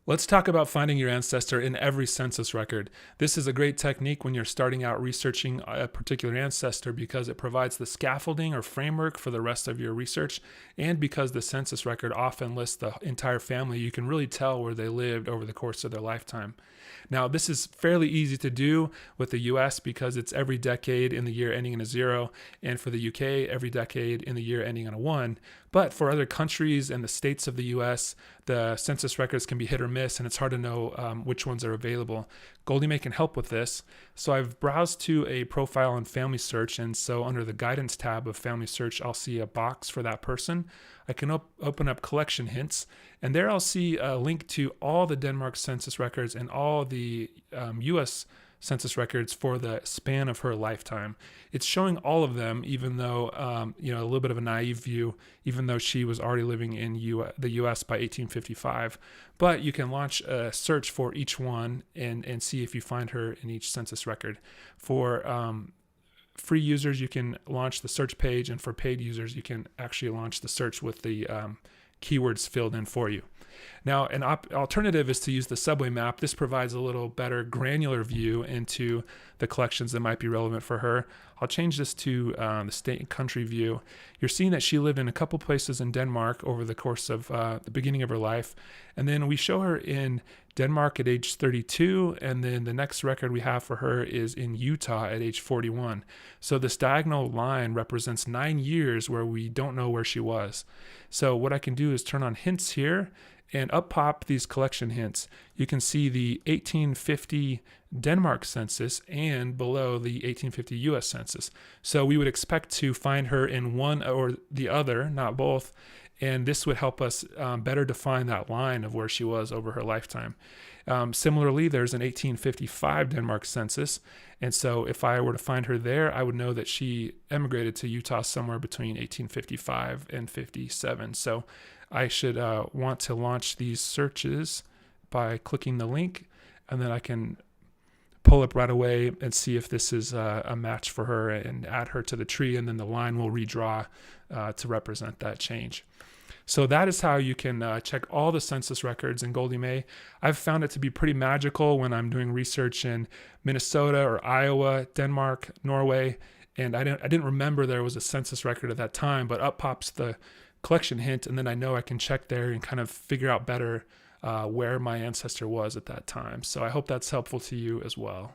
Let's talk about finding your ancestor in every census record. This is a great technique when you're starting out researching a particular ancestor because it provides the scaffolding or framework for the rest of your research, and because the census record often lists the entire family, you can really tell where they lived over the course of their lifetime. Now, this is fairly easy to do with the US because it's every decade in the year ending in a 0, and for the UK, every decade in the year ending in a 1. But for other countries and the states of the US, the census records can be hit or miss, and it's hard to know which ones are available. Goldie May can help with this. So I've browsed to a profile on Family Search, and so under the Guidance tab of Family Search, I'll see a box for that person. I can open up Collection Hints, and there I'll see a link to all the Denmark census records and all the US census records for the span of her lifetime. It's showing all of them, even though, a little bit of a naive view, even though she was already living in the US by 1855. But you can launch a search for each one and see if you find her in each census record. For free users, you can launch the search page, and for paid users, you can actually launch the search with the keywords filled in for you. Now, an alternative is to use the subway map. This provides a little better granular view into the collections that might be relevant for her. I'll change this to the state and country view. You're seeing that she lived in a couple places in Denmark over the course of the beginning of her life. And then we show her in Denmark at age 32, and then the next record we have for her is in Utah at age 41. So this diagonal line represents 9 years where we don't know where she was. So what I can do is turn on hints here, and up pop these collection hints. You can see the 1850 Denmark census and below the 1850 US census. So we would expect to find her in one or the other, not both, and this would help us better define that line of where she was over her lifetime. Similarly, there's an 1855 Denmark census, and so if I were to find her there, I would know that she emigrated to Utah somewhere between 1855 and 57. So I should want to launch these searches by clicking the link, and then I can pull up right away and see if this is a match for her and add her to the tree, and then the line will redraw to represent that change. So that is how you can check all the census records in Goldie May. I've found it to be pretty magical when I'm doing research in Minnesota or Iowa, Denmark, Norway, and I didn't remember there was a census record at that time, but up pops the collection hint, and then I know I can check there and kind of figure out better where my ancestor was at that time. So I hope that's helpful to you as well.